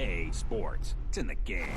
EA Sports. It's in the game.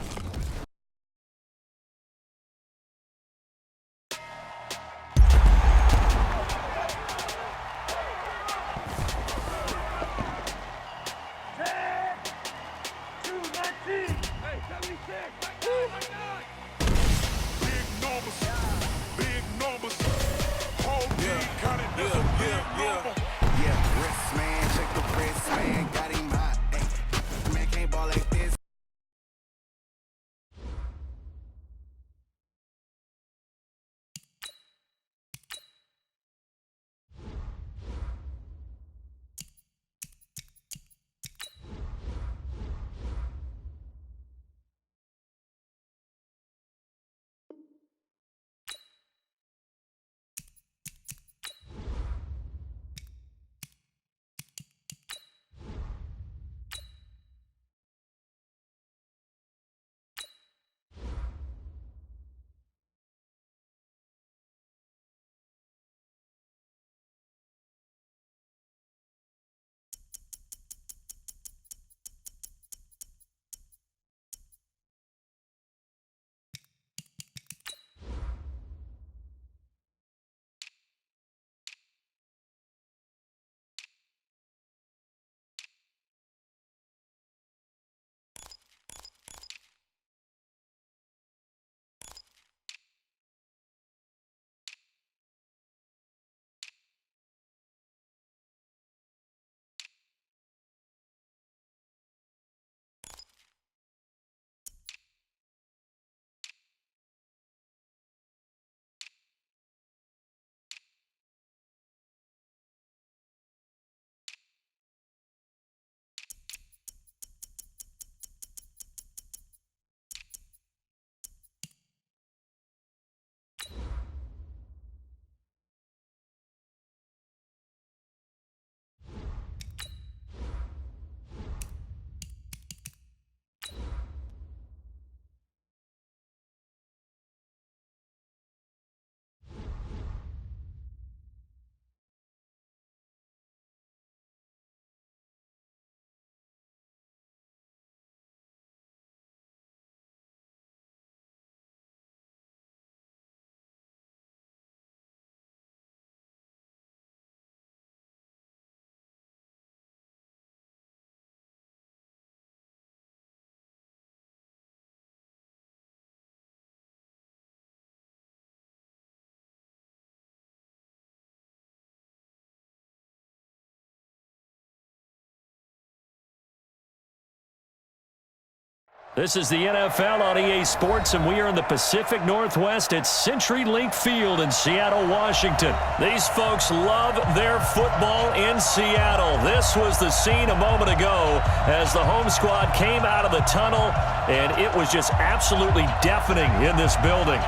This is the NFL on EA Sports, and we are in the Pacific Northwest at CenturyLink Field in Seattle, Washington. These folks love their football in Seattle. This was the scene a moment ago as the home squad came out of the tunnel, and it was just absolutely deafening in this building.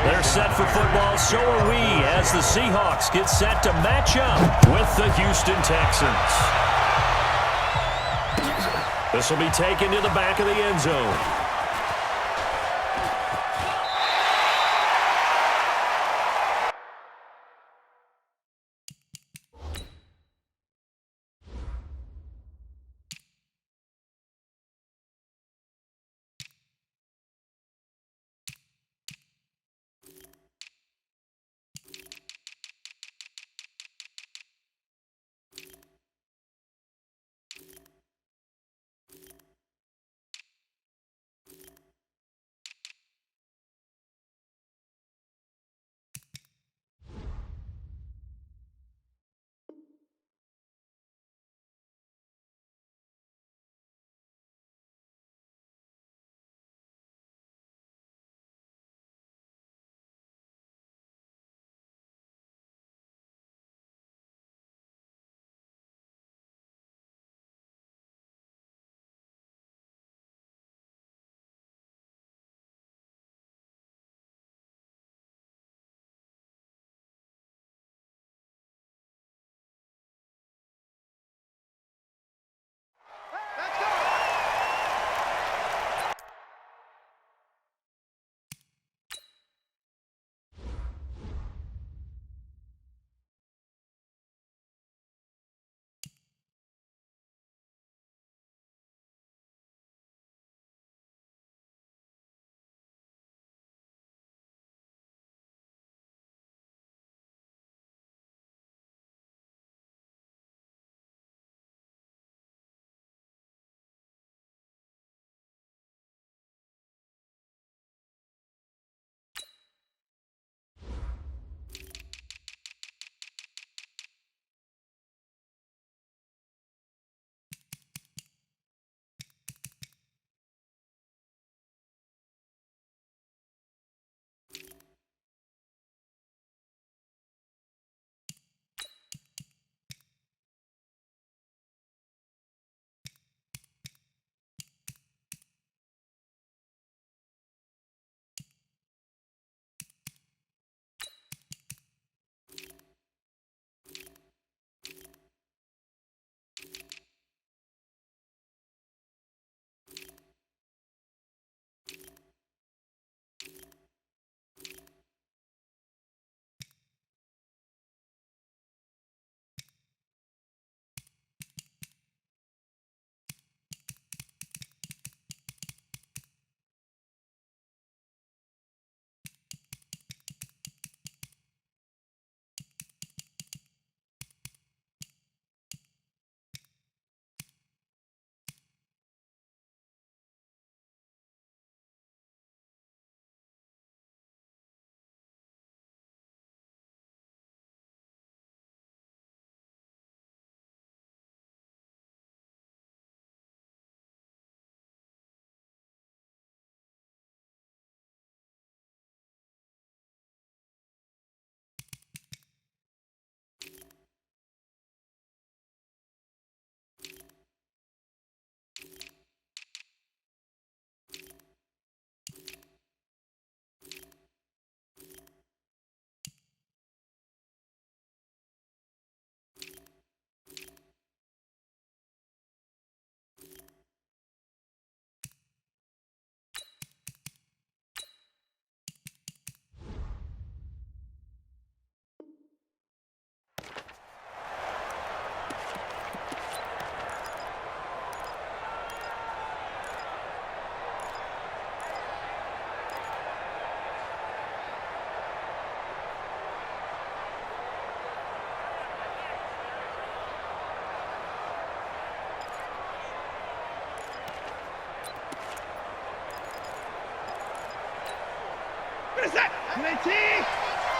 They're set for football, so are we, as the Seahawks get set to match up with the Houston Texans. This will be taken to the back of the end zone.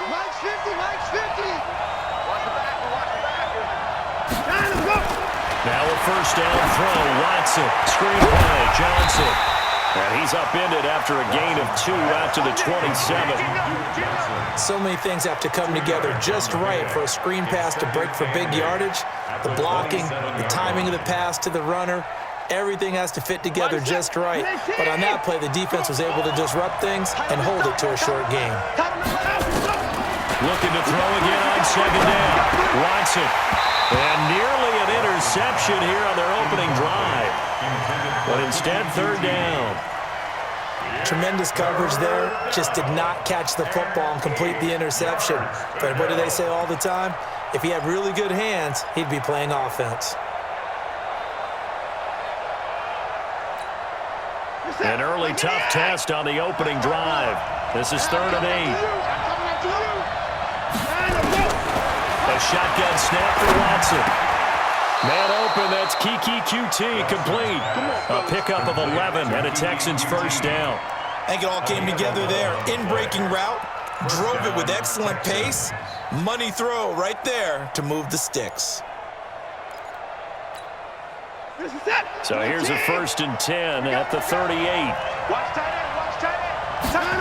Mike's 50, Mike's 50. Watch the back, watch the back. Now a first down throw. Watson, screen play, Johnson. And he's upended after a gain of 2 out to the 27. So many things have to come together just right for a screen pass to break for big yardage. The blocking, the timing of the pass to the runner, everything has to fit together just right. But on that play, the defense was able to disrupt things and hold it to a short game. Looking to throw again on second down. Watson. And nearly an interception here on their opening drive. But instead, third down. Tremendous coverage there. Just did not catch the football and complete the interception. But what do they say all the time? If he had really good hands, he'd be playing offense. An early tough test on the opening drive. This is 3rd and 8. A shotgun snap for Watson. Man open, that's Kiki QT complete. A pickup of 11 and a Texans first down. I think it all came together there. In-breaking route, drove it with excellent pace. Money throw right there to move the sticks. So here's a 1st and 10 at the 38. Watch tight end, watch tight end.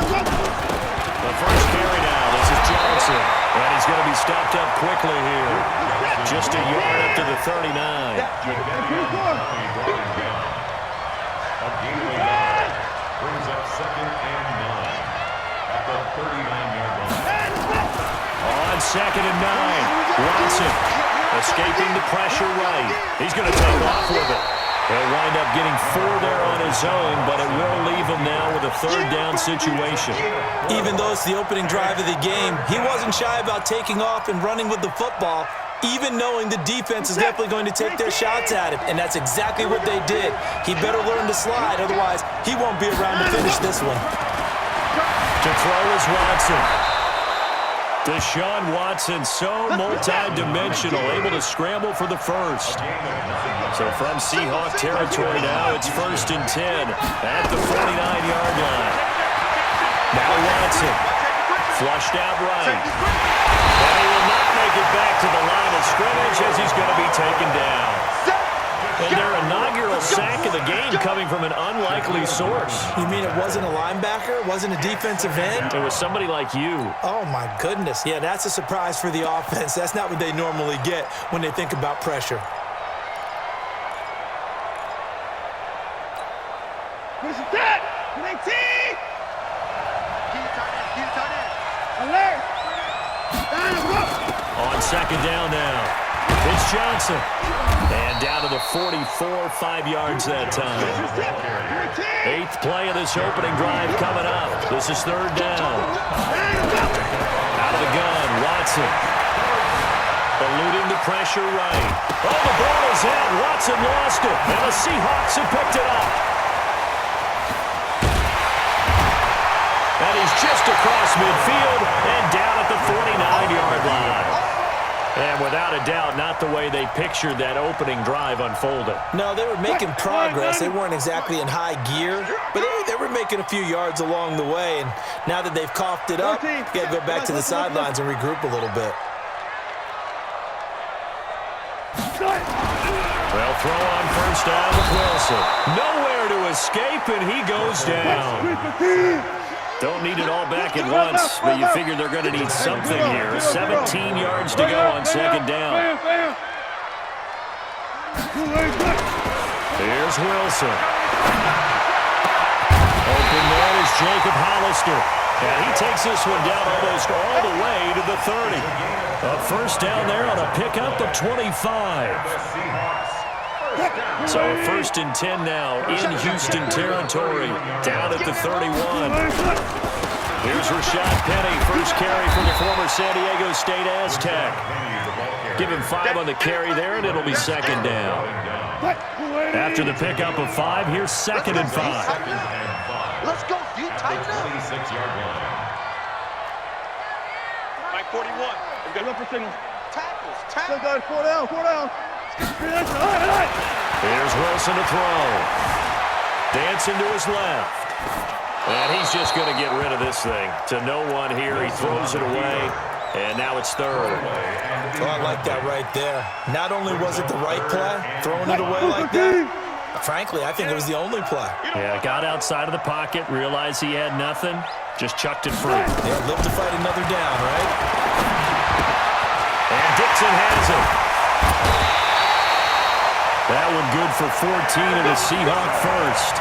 The first carry now. This is Johnson. And he's going to be stopped up quickly here. Just a yard up to the 39. Brings up 2nd and 9 at the 39-yard line. On 2nd and 9. Watson escaping the pressure right. He's going to take off with it. He'll wind up getting 4 there on his own, but it will leave him now with a 3rd down situation. Even though it's the opening drive of the game, he wasn't shy about taking off and running with the football, even knowing the defense is definitely going to take their shots at him, and that's exactly what they did. He better learn to slide, otherwise he won't be around to finish this one. To throw is Watson. Deshaun Watson, so multi-dimensional, able to scramble for the first. So from Seahawk territory now, it's 1st and 10 at the 49-yard line. Now Watson, flushed out right. And he will not make it back to the line of scrimmage as he's going to be taken down. And their inaugural sack of the game coming from an unlikely source. You mean it wasn't a linebacker? It wasn't a defensive end? It was somebody like you. Oh, my goodness. Yeah, that's a surprise for the offense. That's not what they normally get when they think about pressure. Where's the dead? 19! Keep tight end. Alert! On 2nd down now. It's Johnson. And down to the 44, 5 yards that time. 8th play of this opening drive coming up. This is 3rd down. Out of the gun, Watson. Eluding the pressure right. Oh, the ball is in. Watson lost it. And the Seahawks have picked it up. And he's just across midfield and down at the 49-yard line. And without a doubt, not the way they pictured that opening drive unfolding. No, they were making progress. They weren't exactly in high gear, but they were making a few yards along the way. And now that they've coughed it up, you got to go back to the sidelines and regroup a little bit. Well, throw on 1st down with Wilson. Nowhere to escape, and he goes down. Don't need it all back at once, but you figure they're going to need something here. 17 yards to go on 2nd down. Here's Wilson. Open man is Jacob Hollister. And he takes this one down almost all the way to the 30. A 1st down there on a pickup of 25. So a 1st and 10 now in Houston territory, down at the 31. Here's Rashad Penny, first carry for the former San Diego State Aztec. Give him 5 on the carry there, and it'll be 2nd down. After the pickup of 5, here's 2nd and 5. Let's go, you tighten up. 26-yard line. Mike 41. We've got for signal. Tackles. Four down. Here's Wilson to throw. Dancing to his left. And he's just going to get rid of this thing. To no one here. He throws it away. And now it's third. Oh, I like that right there. Not only was it the right play, throwing it away like that, frankly, I think it was the only play. Yeah, got outside of the pocket, realized he had nothing, just chucked it free. Yeah, live to fight another down, right? And Dixon has it. That one good for 14 and a Seahawk first.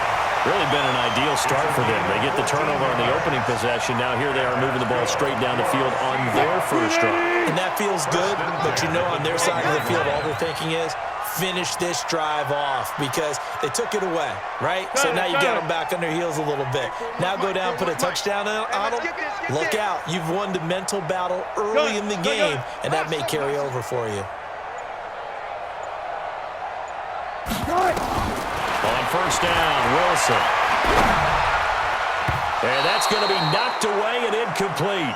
Really been an ideal start for them. They get the turnover on the opening possession. Now here they are moving the ball straight down the field on their first drive. And that feels good, but you know on their side of the field all they're thinking is, finish this drive off because they took it away, right? So now you got them back on their heels a little bit. Now go down, put a touchdown on them. Look out. You've won the mental battle early in the game, and that may carry over for you. On first down, Wilson. And that's going to be knocked away and incomplete.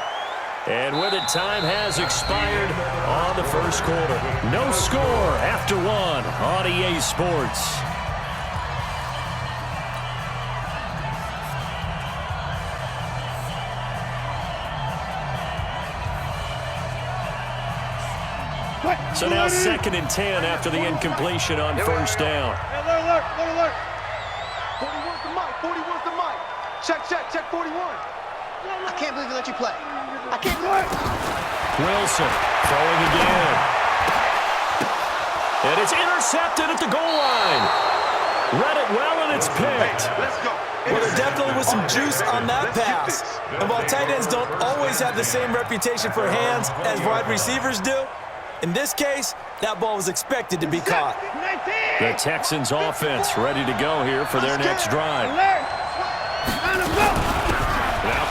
And with it, time has expired on the first quarter. No score after one on EA Sports. So now 2nd and 10 after the incompletion on first down. Alert. 41's the mic. 41's the mic. Check 41. I can't believe they let you play. I can't believe it. Wilson throwing again. And it's intercepted at the goal line. Read it well, and it's picked. Let's go. Well, there definitely was some juice on that pass. And while tight ends don't always have the same reputation for hands as wide receivers do, in this case, that ball was expected to be caught. The Texans offense ready to go here for their next drive. Now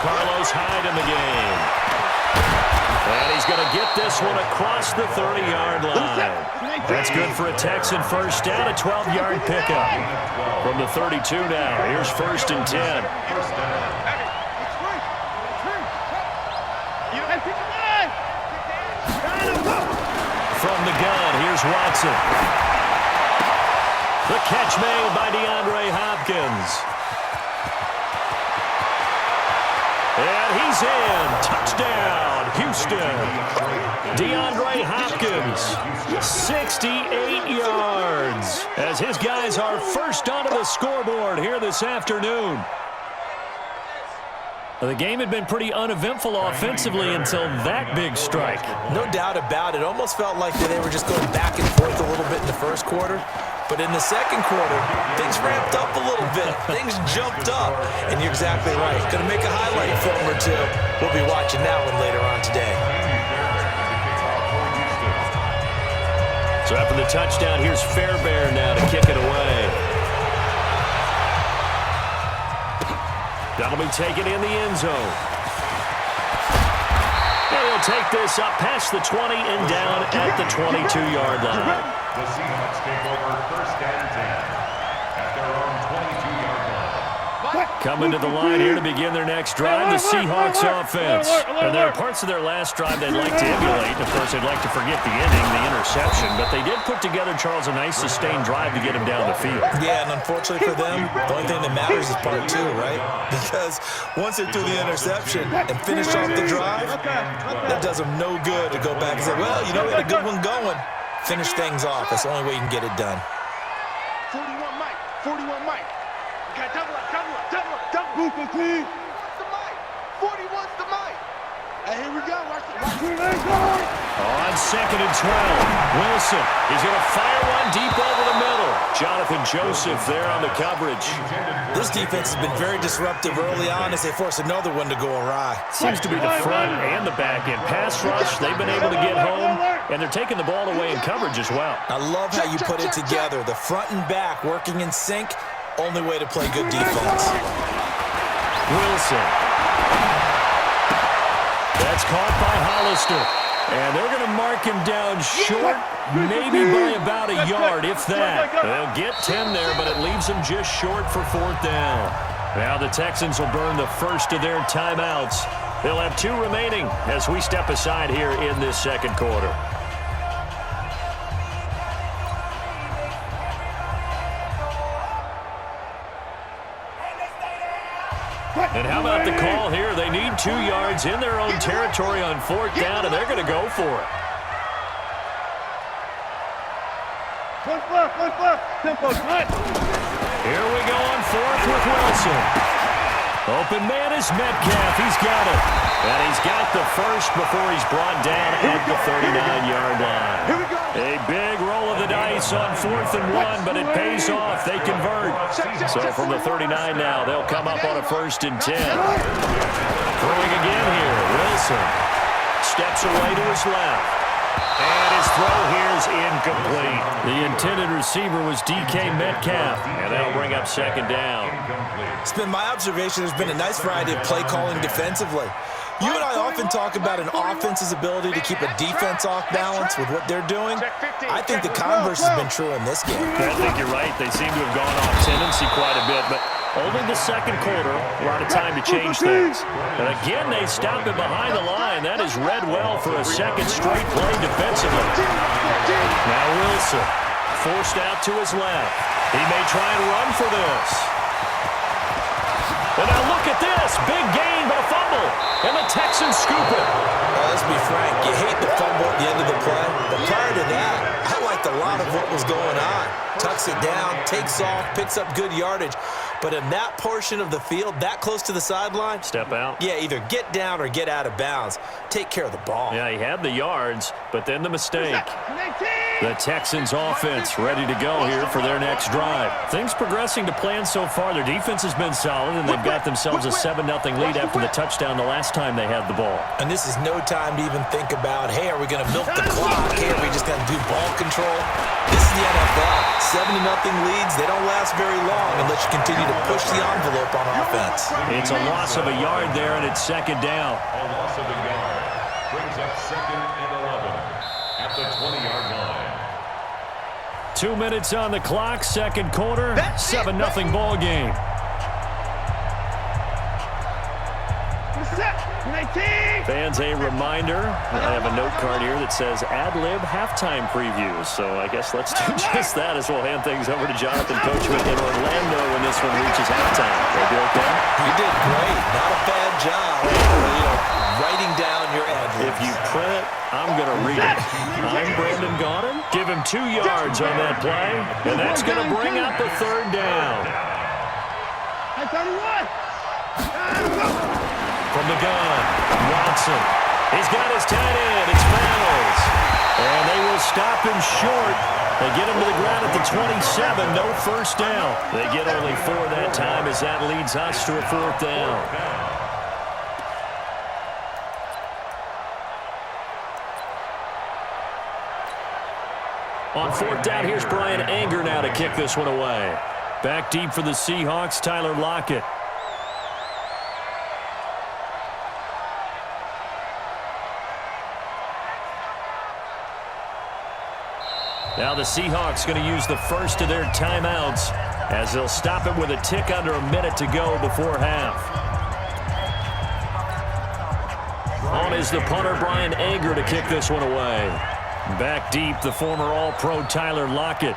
Carlos Hyde in the game. And he's going to get this one across the 30-yard line. That's good for a Texan first down, a 12-yard pickup. From the 32 now, here's 1st and 10. From the gun, here's Watson. The catch made by DeAndre Hopkins. And he's in. Touchdown, Houston. DeAndre Hopkins, 68 yards. As his guys are first onto the scoreboard here this afternoon. The game had been pretty uneventful offensively until that big strike. No doubt about it. Almost felt like they were just going back and forth a little bit in the first quarter. But in the second quarter, things ramped up a little bit. Things jumped up. And you're exactly right. Going to make a highlight film or two. We'll be watching that one later on today. So after the touchdown, here's Fairbairn now to kick it away. That'll be taken in the end zone. And he'll take this up past the 20 and down at the 22-yard line. The Seahawks take over 1st and 10 at their own 22-yard line. Coming to the line here to begin their next drive, the Seahawks offense. And there are parts of their last drive they'd like to emulate. Of course, they'd like to forget the ending, the interception. But they did put together, Charles, a nice sustained drive to get him down the field. Yeah, and unfortunately for them, the only thing that matters is part 2, right? Because once they threw the interception and finished off the drive, that does them no good to go back and say, well, you know, we had a good one going. Finish things off. That's the only way you can get it done. 41 Mike. 41 Mike. You got double up. Move the team. The mic. 41's the mic. Hey, here we go. Watch the On 2nd and 12, Wilson. He's going to fire one deep over the middle. Jonathan Joseph there on the coverage. This defense has been very disruptive early on as they force another one to go awry. Seems to be the front and the back end. Pass rush, they've been able to get home, and they're taking the ball away in coverage as well. I love how you put it together. The front and back working in sync. Only way to play good defense. Wilson. That's caught by Hollister. And they're going to mark him down short, maybe by about a yard, if that. They'll get 10 there, but it leaves them just short for 4th down. Now the Texans will burn the first of their timeouts. They'll have 2 remaining as we step aside here in this second quarter. And how about the call here? They need 2 yards in their own territory on 4th down, and they're going to go for it. Tempo, cut. Here we go on 4th with Wilson. Open man is Metcalf. He's got it. And he's got the first before he's brought down at the 39-yard line. A big roll of the dice on 4th and 1, but it pays off. They convert. So from the 39 now, they'll come up on a 1st and 10. Throwing again here. Wilson steps away to his left. And his throw here is incomplete. The intended receiver was DK Metcalf, and that'll bring up 2nd down. It's been my observation there's been a nice variety of play calling defensively. You and I often talk about an offense's ability to keep a defense off balance with what they're doing. I think the converse has been true in this game. I think you're right. They seem to have gone off tendency quite a bit, but only the 2nd quarter, a lot of time to change things. And again, they stop it behind the line. That is read well for a 2nd straight play defensively. Now Wilson, forced out to his left. He may try and run for this. And now look at this. Big gain, but a fumble. And the Texans scoop it. Let's be frank. You hate the fumble at the end of the play. But prior to that, I liked a lot of what was going on. Tucks it down, takes off, picks up good yardage. But in that portion of the field, that close to the sideline, step out. Yeah, either get down or get out of bounds. Take care of the ball. Yeah, he had the yards, but then the mistake. The Texans offense ready to go here for their next drive. Things progressing to plan so far. Their defense has been solid, and they've got themselves a 7-0 lead after the touchdown the last time they had the ball. And this is no time to even think about, hey, are we going to milk the clock? Hey, are we just going to do ball control? This is the NFL. 7-0 leads, they don't last very long unless you continue to push the envelope on offense. It's a loss of a yard there, and it's 2nd down. A loss of a yard brings up 2nd and 11 at the 20-yard line. 2 minutes on the clock, 2nd quarter, 7-0 ball game. Fans, a reminder, I have a note card here that says ad-lib halftime previews, so I guess let's do just that as we'll hand things over to Jonathan Coachman in Orlando when this one reaches halftime. Will be okay? You did great. Not a bad job. Writing down your ad-libs. If you print it, I'm going to read it. I'm Brandon Gaudin. Give him 2 yards on that play, and that's going to bring up a 3rd down. From the gun, Watson. He's got his tight end. It's Reynolds. And they will stop him short. They get him to the ground at the 27. No 1st down. They get only 4 that time as that leads us to a 4th down. On 4th down, here's Brian Anger now to kick this one away. Back deep for the Seahawks, Tyler Lockett. Now the Seahawks going to use the first of their timeouts as they'll stop it with a tick under a minute to go before half. On is the punter, Brian Anger, to kick this one away. Back deep, the former All-Pro Tyler Lockett.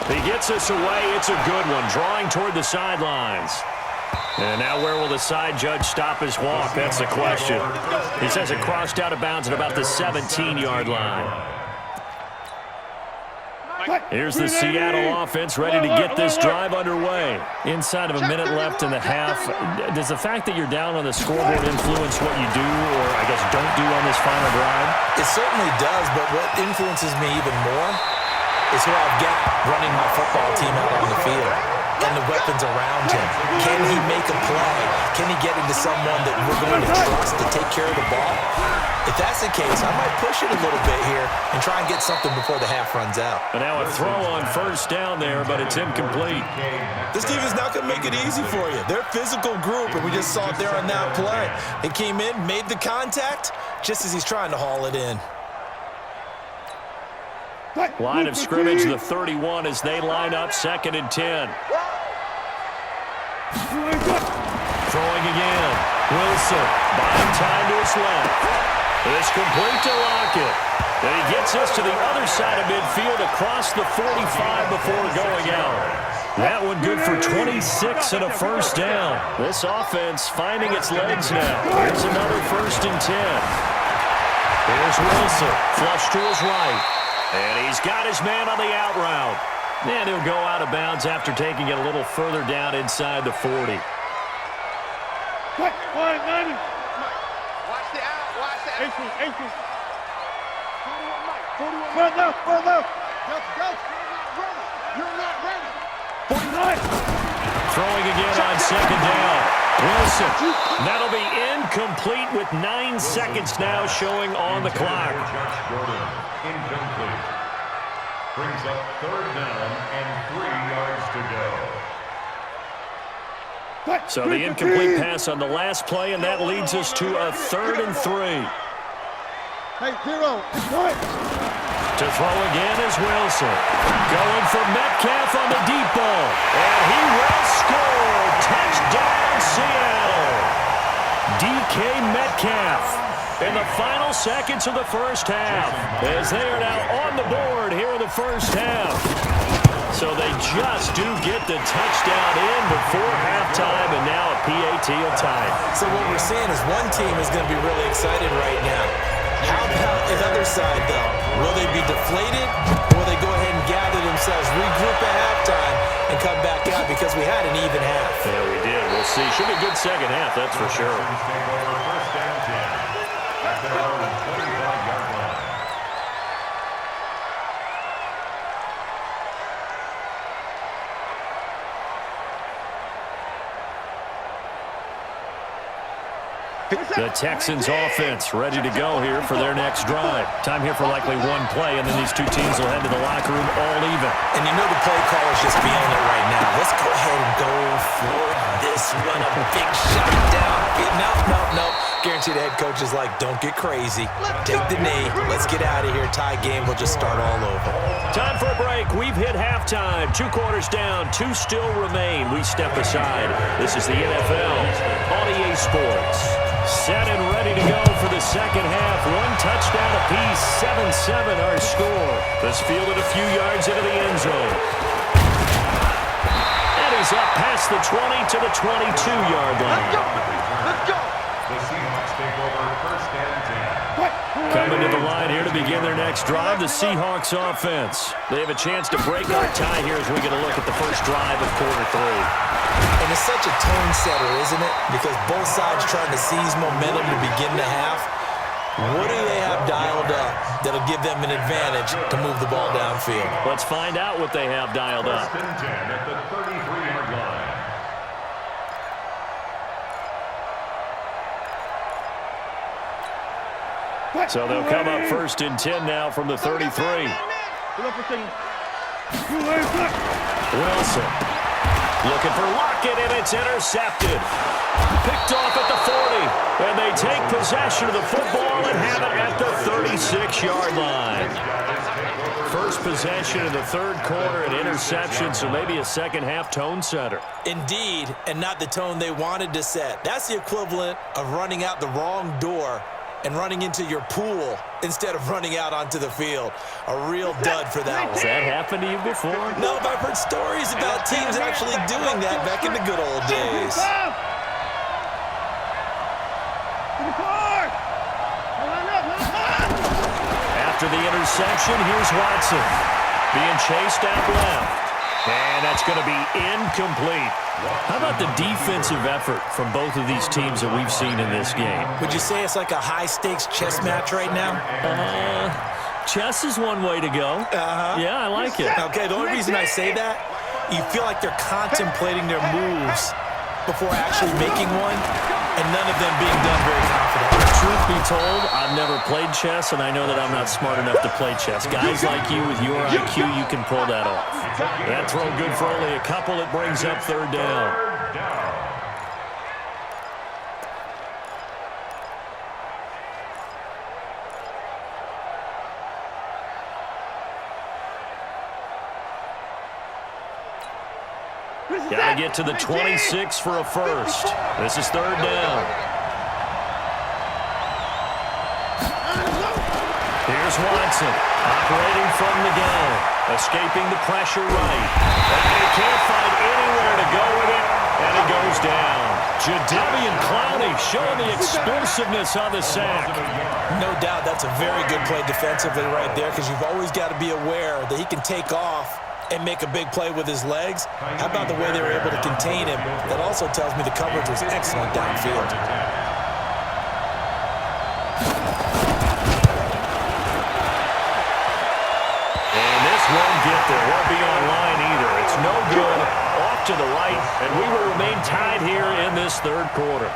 He gets us away. It's a good one, drawing toward the sidelines. And now where will the side judge stop his walk? That's the question. He says it crossed out of bounds at about the 17-yard line. Here's the Seattle offense ready to get this drive underway. Inside of a minute left in the half. Does the fact that you're down on the scoreboard influence what you do, or I guess don't do on this final drive? It certainly does, but what influences me even more is who I've got running my football team out on the field and the weapons around him. Can he make a play? Can he get into someone that we're going to trust to take care of the ball? If that's the case, I might push it a little bit here and try and get something before the half runs out. And now a throw on 1st down there, but it's incomplete. This team is not going to make it easy for you. They're a physical group, and we just saw it there on that play. They came in, made the contact, just as he's trying to haul it in. Line of scrimmage, the 31 as they line up 2nd and 10. Throwing again. Wilson buying time to his left. It's complete to Lockett. And he gets us to the other side of midfield across the 45 before going out. That one good for 26 and a first down. This offense finding its legs now. Here's another 1st and 10. Here's Wilson, flush to his right. And he's got his man on the out route. And he'll go out of bounds after taking it a little further down inside the 40. Watch the out. Watch the out. 18. Front left. Go. You're not ready. 49. Throwing again on 2nd down. Wilson. That'll be incomplete with 9 seconds now showing on the clock. Incomplete. Brings up 3rd down and 3 yards to go. So the incomplete pass on the last play, and that leads us to a 3rd and 3. Hey, 0. What? To throw again is Wilson. Going for Metcalf on the deep ball. And he will score. Touchdown, Seattle. DK Metcalf in the final seconds of the first half, as they are now on the board here in the first half. So they just do get the touchdown in before halftime, and now a PAT will tie it. So what we're seeing is one team is going to be really excited right now. How about the other side, though? Will they be deflated, or will they go ahead and gather themselves, regroup at halftime, and come back out because we had an even half? Yeah, we did. We'll see. Should be a good second half, that's for sure. First and 10. At their own 25-yard line. The Texans offense ready to go here for their next drive. Time here for likely one play, and then these two teams will head to the locker room all even. And you know the play call is just feeling it right now. Let's go ahead and go for this one. A big shot down. No. Guaranteed the head coach is like, don't get crazy. Take the knee. Let's get out of here. Tie game. We'll just start all over. Time for a break. We've hit halftime. 2 quarters down. 2 still remain. We step aside. This is the NFL on EA Sports. Set and ready to go for the second half. 1 touchdown apiece, 7-7 our score. This fielded a few yards into the end zone. And he's up past the 20 to the 22-yard line. Let's go. The Seahawks take over 1st and 10. Coming to the line here to begin their next drive, the Seahawks offense. They have a chance to break our tie here as we get a look at the first drive of quarter 3. And it's such a tone setter, isn't it? Because both sides trying to seize momentum to begin the half. What do they have dialed up that'll give them an advantage to move the ball downfield? Let's find out what they have dialed up. 1st and 10 at the 33-yard line. So they'll come up 1st and 10 now from the 33. Wilson looking for Lockett, and it's intercepted. Picked off at the 40, and they take possession of the football and have it at the 36-yard line. First possession in the 3rd quarter, an interception, so maybe a second-half tone setter. Indeed, and not the tone they wanted to set. That's the equivalent of running out the wrong door and running into your pool instead of running out onto the field. A real dud for that one. Has that happened to you before? No, but I've heard stories about teams actually doing that back in the good old days. After the interception, here's Watson. Being chased out left. And that's going to be incomplete. How about the defensive effort from both of these teams that we've seen in this game? Would you say it's like a high-stakes chess match right now? Chess is one way to go. Yeah, I like it. Okay, the only reason I say that, you feel like they're contemplating their moves before actually making one, and none of them being done very confidently. Truth be told, I've never played chess, and I know that I'm not smart enough to play chess. Guys like you with your IQ, you can pull that off. That throw good for only a couple. It brings up 3rd down. Got to get to the 26 for a first. This is 3rd down. Here's Watson, operating from the gun, escaping the pressure right. And he can't find anywhere to go with it, and it goes down. Jadeveon Clowney showing the explosiveness on the sack. No doubt that's a very good play defensively right there, because you've always got to be aware that he can take off and make a big play with his legs. How about the way they were able to contain him? That also tells me the coverage was excellent downfield. Won't get there. Won't be online either. It's no good. Off to the right, and we will remain tied here in this third quarter.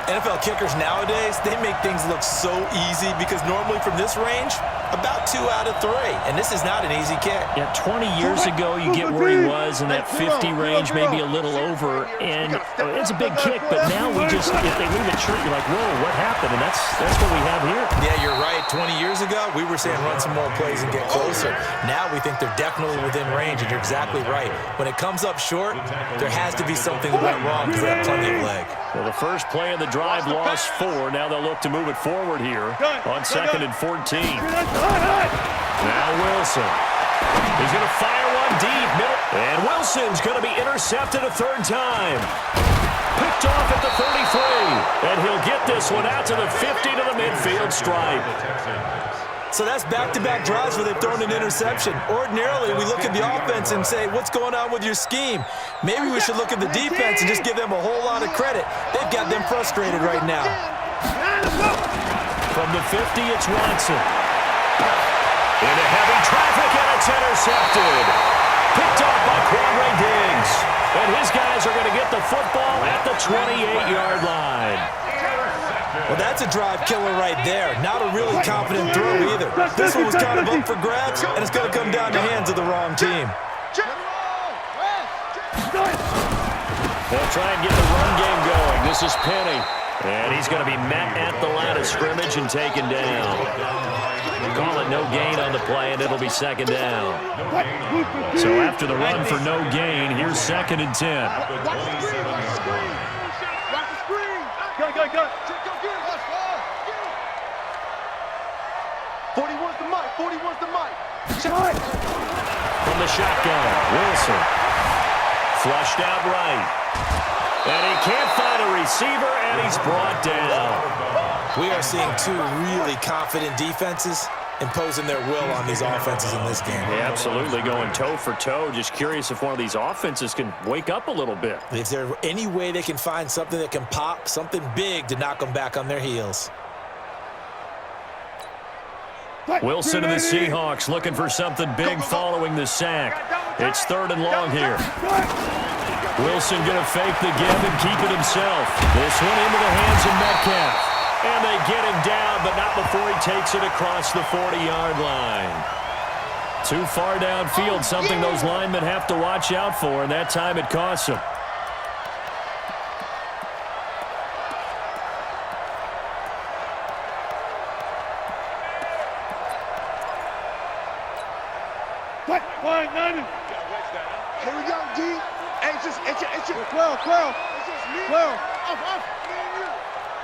NFL kickers nowadays, they make things look so easy because normally from this range, about 2 out of 3. And this is not an easy kick. Yeah, 20 years ago, you get where he was in that 50 range, maybe a little over. And it's a big kick, but now we just, if they leave it short, you're like, whoa, what happened? And that's what we have here. Yeah, you're right. 20 years ago, we were saying run some more plays and get closer. Now we think they're definitely within range, and you're exactly right. When it comes up short, there has to be something that went wrong because they have plenty of leg. Well, the first play of the drive lost 4. Now they'll look to move it forward here on 2nd and 14. Now Wilson. He's going to fire one deep. Middle. And Wilson's going to be intercepted a third time. Picked off at the 33. And he'll get this one out to the 50 to the midfield stripe. So that's back-to-back drives where they've thrown an interception. Ordinarily, we look at the offense and say, what's going on with your scheme? Maybe we should look at the defense and just give them a whole lot of credit. They've got them frustrated right now. From the 50, it's Watson. Into heavy traffic, and it's intercepted. Picked off by Quandre Diggs. And his guys are going to get the football at the 28-yard line. Well, that's a drive killer right there. Not a really confident throw either. This one was kind of up for grabs, and it's going to come down to the hands of the wrong team. They'll try and get the run game going. This is Penny. And he's going to be met at the line of scrimmage and taken down. Call it no gain on the play, and it'll be 2nd down. So after the run for no gain, here's 2nd and 10. Go. 41's the mic. 41's the mic. From the shotgun, Wilson. Flushed out right. And he can't find a receiver, and he's brought down. We are seeing 2 really confident defenses imposing their will on these offenses in this game. Yeah, absolutely, going toe for toe. Just curious if one of these offenses can wake up a little bit. Is there any way they can find something that can pop, something big to knock them back on their heels? Wilson and the Seahawks looking for something big following the sack. It's 3rd and long here. Wilson going to fake the give and keep it himself. This one into the hands of Metcalf. And they get him down, but not before he takes it across the 40-yard line. Too far downfield, something those linemen have to watch out for, and that time it costs them. Here we go, D. Hey, it's just 12.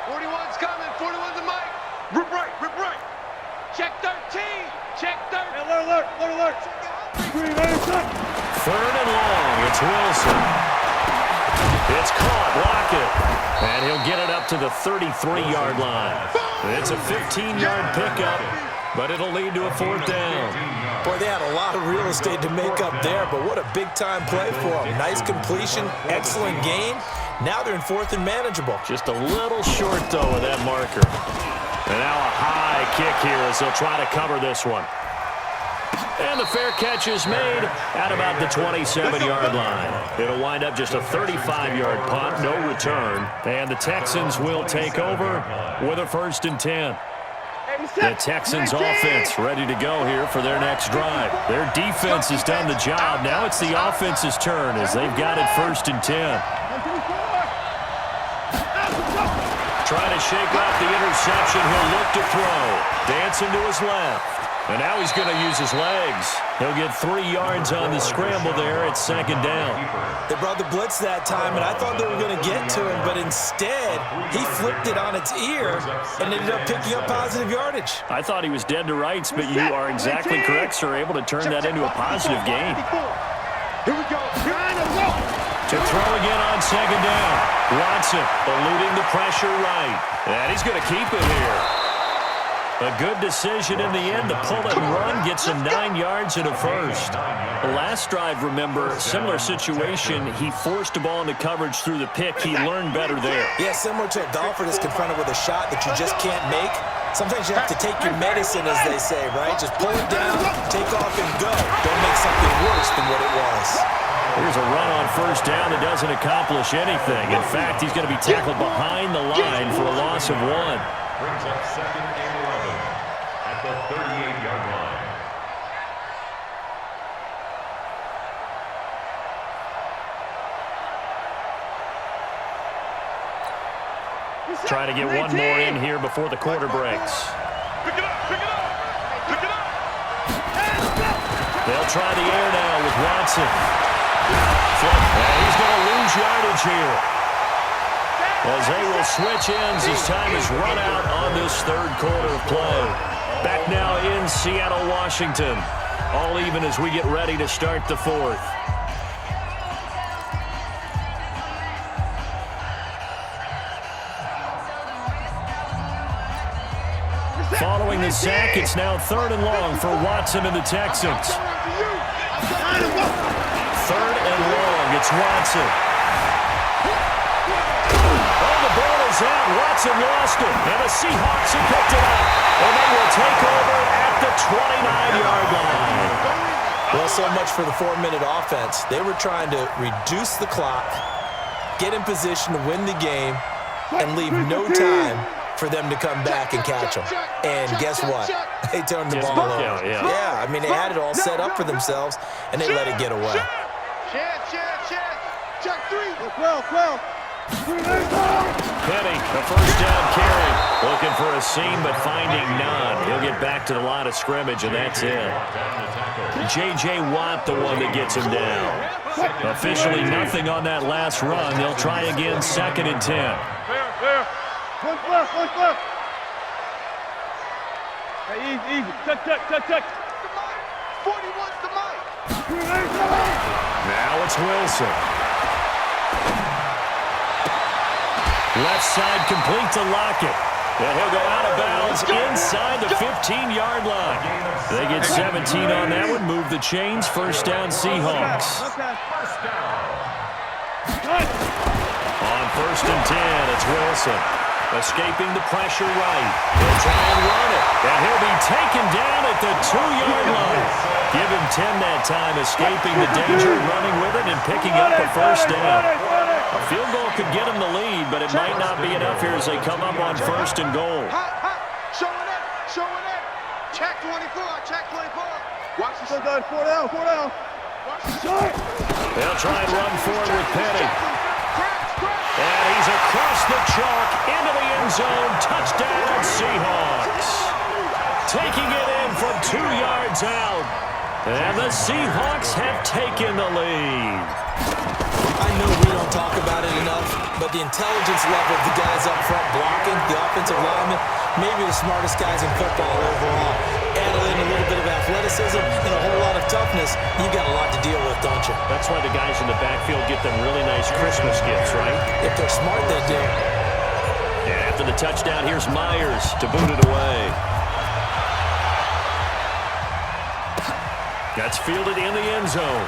41's coming. 41's the mic. Rip right. Check 13. Check 13. Alert. Green, 3rd and long. It's Wilson. It's caught. Lockett. And he'll get it up to the 33-yard line. It's a 15-yard pickup, but it'll lead to a 4th down. Boy, they had a lot of real estate to make up there, but what a big-time play for them. Nice completion, excellent gain. Now they're in 4th and manageable. Just a little short, though, of that marker. And now a high kick here as they'll try to cover this one. And the fair catch is made at about the 27-yard line. It'll wind up just a 35-yard punt, no return. And the Texans will take over with a 1st and 10. The Texans offense ready to go here for their next drive. Their defense has done the job. Now it's the offense's turn as they've got it 1st and 10. Trying to shake off the interception. He'll look to throw. Dancing to his left. And now he's going to use his legs. He'll get 3 yards on the scramble there at second down. They brought the blitz that time, and I thought they were going to get to him, but instead, he flipped it on its ear and ended up picking up positive yardage. I thought he was dead to rights, but you are exactly correct, sir. Able to turn that into a positive gain. Here we go. To throw again on second down. Watson eluding the pressure right. And he's going to keep it here. A good decision in the end. The pull and run gets him 9 yards and a first. The last drive, remember, similar situation. He forced the ball into coverage through the pick. He learned better there. Yeah, similar to a golfer that's confronted with a shot that you just can't make. Sometimes you have to take your medicine, as they say, right? Just pull it down, take off, and go. Don't make something worse than what it was. Here's a run on first down that doesn't accomplish anything. In fact, he's going to be tackled behind the line for a loss of 1. Brings up second and 11 at the 38-yard line. Trying to get one more in here before the quarter breaks. Pick it up, pick it up, pick it up. They'll try the air now with Watson. And he's going to lose yardage here, as they will switch ends as time is run out on this third quarter of play. Back now in Seattle, Washington. All even as we get ready to start the fourth. Following the sack, it's now 3rd and long for Watson and the Texans. 3rd and long, it's Watson. Oh, the ball is out. Watson lost it, and the Seahawks have picked it up. And they will take over at the 29-yard line. Well, so much for the 4-minute offense. They were trying to reduce the clock, get in position to win the game, and leave no time for them to come back and catch them. And guess what? They turned the ball over. Yeah, I mean, they had it all set up for themselves, and they let it get away. Check 3. Well. Penny, the first down carry. Looking for a seam, but finding none. He'll get back to the line of scrimmage, and that's it. J.J. Watt, the one that gets him down. Officially nothing on that last run. They'll try again, 2nd and 10. Clear. One left. Hey, easy. Check. 41's the mic. Now it's Wilson. Left side complete to Lockett. And he'll go out of bounds inside the 15-yard line. They get 17 on that one. Move the chains. First down, Seahawks. On 1st and 10, it's Wilson. Escaping the pressure right. He'll try and run it. And he'll be taken down at the 2-yard line. Give him 10 that time, escaping the danger, running with it, and picking up a first down. A field goal could get him the lead, but it might not be enough here as they come up on 1st and goal. Showing it. Check 24. Watch the Go, 4 down. They'll try and run forward with Penny. And he's across the chalk into the end zone. Touchdown, Seahawks. Taking it in from 2 yards out. And the Seahawks have taken the lead. I know we don't talk about it enough, but the intelligence level of the guys up front blocking, the offensive linemen, maybe the smartest guys in football overall. Add in a little bit of athleticism and a whole lot of toughness, you got a lot to deal with, don't you? That's why the guys in the backfield get them really nice Christmas gifts, right? If they're smart, they do. And after the touchdown, here's Myers to boot it away. That's fielded in the end zone.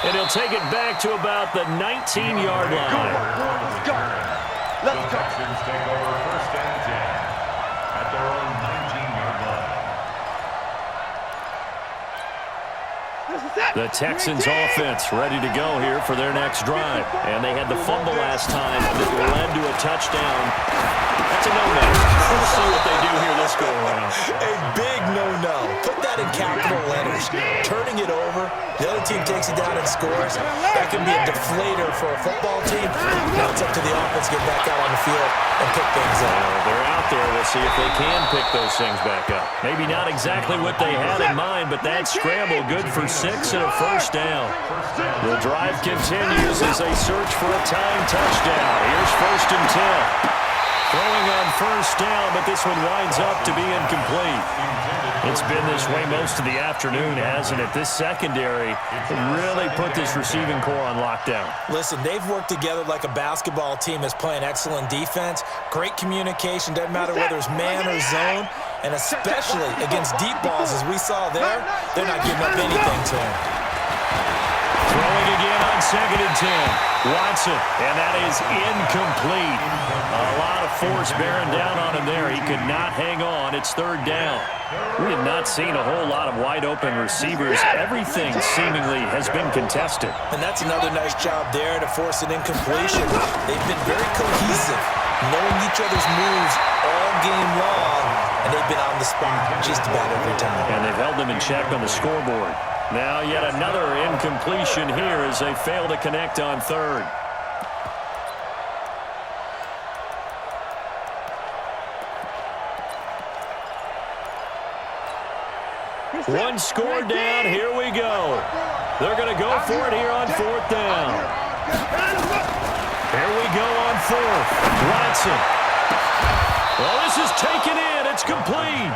And he'll take it back to about the 19-yard line. The Texans take over 1st and 10 at their own 19-yard line. The Texans offense ready to go here for their next drive. And they had the fumble last time that led to a touchdown. That's a no-no. We'll see what they do here this go-around. A big no-no. Put that in capital letters. Turning it over, the other team takes it down and scores. That can be a deflator for a football team. Now it's up to the offense to get back out on the field and pick things up. They're out there. We'll see if they can pick those things back up. Maybe not exactly what they had in mind, but that scramble good for 6 and a first down. The drive continues as they search for a tying touchdown. Here's 1st and 10. Throwing on first down, but this one winds up to be incomplete. It's been this way most of the afternoon, hasn't it? This secondary really put this receiving core on lockdown. Listen, they've worked together like a basketball team that's playing excellent defense. Great communication, doesn't matter whether it's man or zone, and especially against deep balls, as we saw there, they're not giving up anything to him. Throwing again on 2nd and 10. Watson, and that is incomplete. A lot of force bearing down on him there. He could not hang on. It's 3rd down. We have not seen a whole lot of wide-open receivers. Everything seemingly has been contested. And that's another nice job there to force an incompletion. They've been very cohesive, knowing each other's moves all game long, and they've been on the spot just about every time. And they've held them in check on the scoreboard. Now yet another incompletion here as they fail to connect on 3rd. One score down. Here we go. They're going to go for it here on 4th down. Here we go on 4th. Watson. Well, this is taken in. It's complete.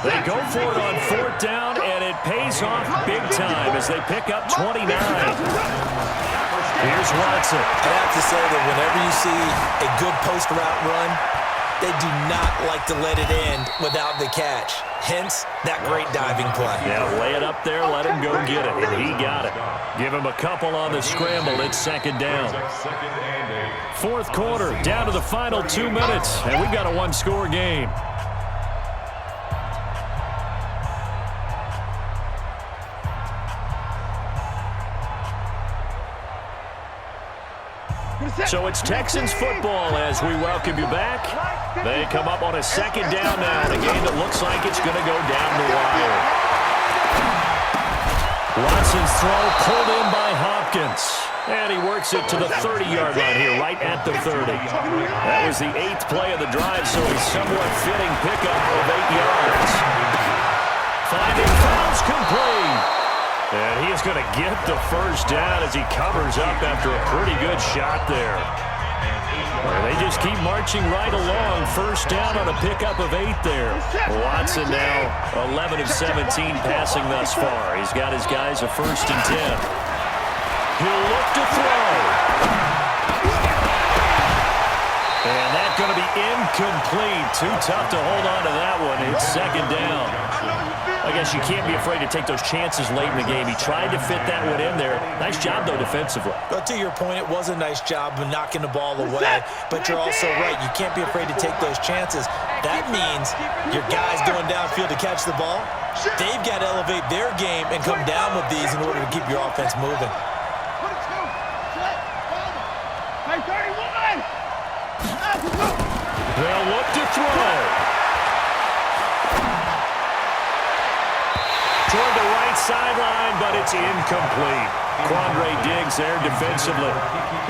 They go for it on 4th down, and it pays off big time as they pick up 29. Here's Watson. I have to say that whenever you see a good post route run, they do not like to let it end without the catch. Hence, that great diving play. Yeah, lay it up there, let him go get it, and he got it. Give him a couple on the scramble. It's 2nd down. 4th quarter, down to the final 2 minutes, and we've got a one-score game. So it's Texans football as we welcome you back. They come up on a 2nd down now in a game that looks like it's going to go down the wire. Watson's throw pulled in by Hopkins. And he works it to the 30-yard line here, right at the 30. That was the 8th play of the drive, so a somewhat fitting pickup of 8 yards. Finding fouls complete. And he is going to get the first down as he covers up after a pretty good shot there. They just keep marching right along. First down on a pickup of 8 there. Watson now 11 of 17 passing thus far. He's got his guys a 1st and 10. He'll look to throw. And that's going to be incomplete. Too tough to hold on to that one. It's 2nd down. I guess you can't be afraid to take those chances late in the game. He tried to fit that one in there. Nice job, though, defensively. But to your point, it was a nice job of knocking the ball away. But you're also right. You can't be afraid to take those chances. That means your guys going downfield to catch the ball, they've got to elevate their game and come down with these in order to keep your offense moving. They'll look to throw. Toward the right sideline, but it's incomplete. Quandre Diggs there defensively.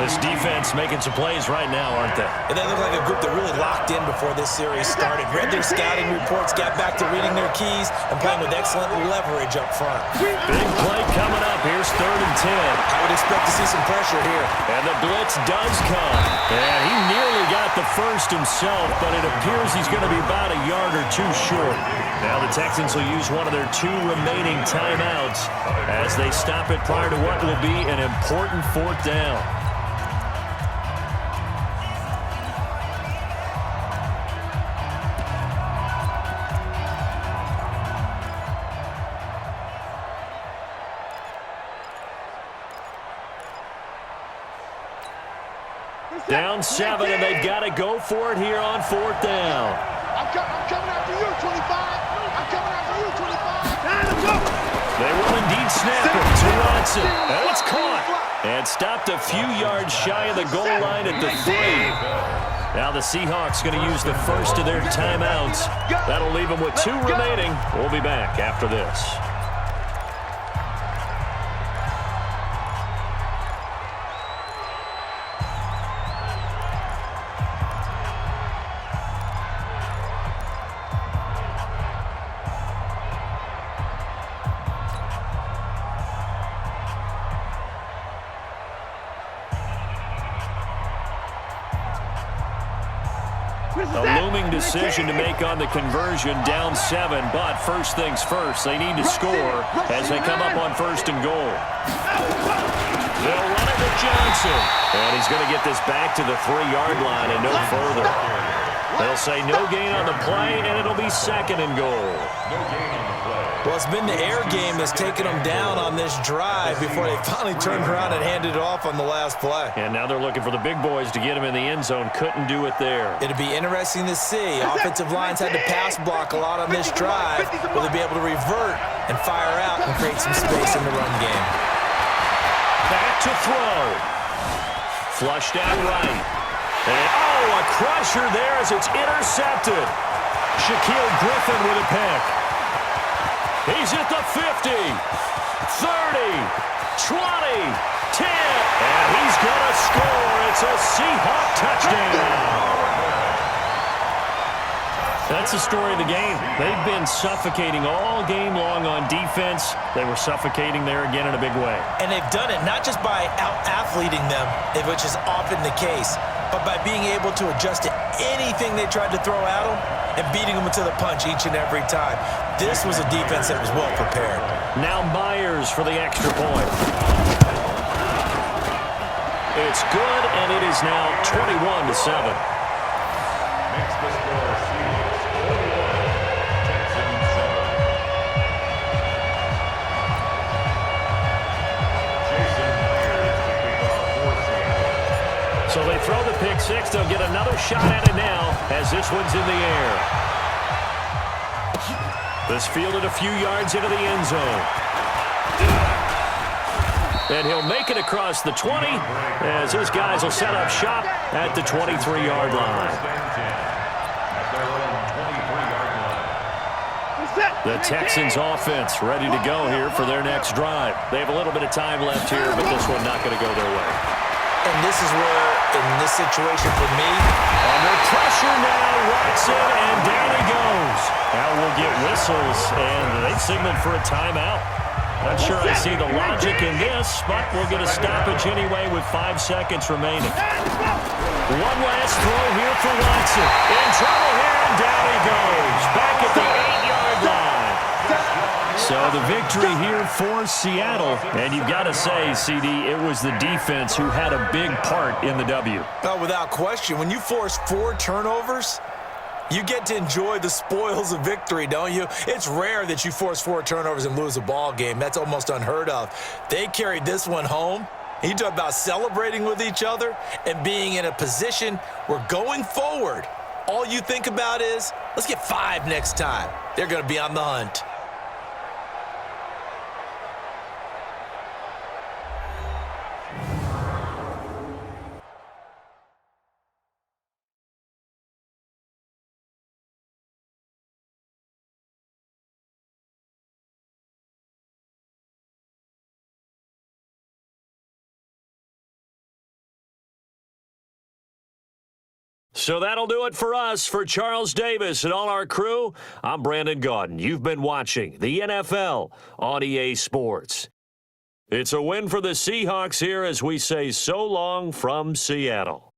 This defense making some plays right now, aren't they? And they look like a group that really locked in before this series started. Read their scouting reports, got back to reading their keys, and playing with excellent leverage up front. Big play coming up. Here's 3rd and 10. I would expect to see some pressure here. And the blitz does come. And he nearly got the first himself, but it appears he's going to be about a yard or two short. Now the Texans will use one of their 2 remaining timeouts as they stop it prior to what will be an important 4th down. Down 7, and they've got to go for it here on 4th down. I'm coming after you, 25. I'm coming after you, 25. They will indeed snap it to Watson. And it's caught. And stopped a few yards shy of the goal line at the 3. Now the Seahawks going to use the first of their timeouts. That'll leave them with 2 remaining. We'll be back after this. A looming decision to make on the conversion, down 7, but first things first, they need to score as they come up on 1st and goal. They'll run it with Johnson, and he's going to get this back to the 3-yard line and no further. They'll say no gain on the play, and it'll be 2nd and goal. No gain on the play. Well, it's been the air game that's taken them down on this drive before they finally turned around and handed it off on the last play. And now they're looking for the big boys to get him in the end zone. Couldn't do it there. It'll be interesting to see. Offensive lines had to pass block a lot on this drive. Will they be able to revert and fire out and create some space in the run game? Back to throw. Flushed out right. And, a crusher there as it's intercepted. Shaquille Griffin with a pick. He's at the 50, 30, 20, 10, and he's going to score. It's a Seahawk touchdown. That's the story of the game. They've been suffocating all game long on defense. They were suffocating there again in a big way. And they've done it not just by out-athleting them, which is often the case, but by being able to adjust to anything they tried to throw at them and beating them to the punch each and every time. This was a defense that was well prepared. Now Myers for the extra point. It's good, and it is now 21-7. Makes the score Seahawks 41, Texans 7. Jason Myers to kick off for Seattle. So they throw the pick six. They'll get another shot at it now as this one's in the air. This fielded a few yards into the end zone. And he'll make it across the 20 as his guys will set up shop at the 23-yard line. The Texans offense ready to go here for their next drive. They have a little bit of time left here, but this one not going to go their way. And this is where, in this situation for me, under pressure now, Watson, and down he goes. Now we'll get whistles, and they signaled for a timeout. Not sure I see the logic in this, but we'll get a stoppage anyway with 5 seconds remaining. One last throw here for Watson. In trouble here, and down he goes. Back at the 8-yard line. So the victory here for Seattle. And you've got to say, CD, it was the defense who had a big part in the W. Oh, without question. When you force 4 turnovers, you get to enjoy the spoils of victory, don't you? It's rare that you force 4 turnovers and lose a ball game. That's almost unheard of. They carried this one home. You talk about celebrating with each other and being in a position where going forward, all you think about is, let's get 5 next time. They're going to be on the hunt. So that'll do it for us. For Charles Davis and all our crew, I'm Brandon Gaudin. You've been watching the NFL on EA Sports. It's a win for the Seahawks here as we say so long from Seattle.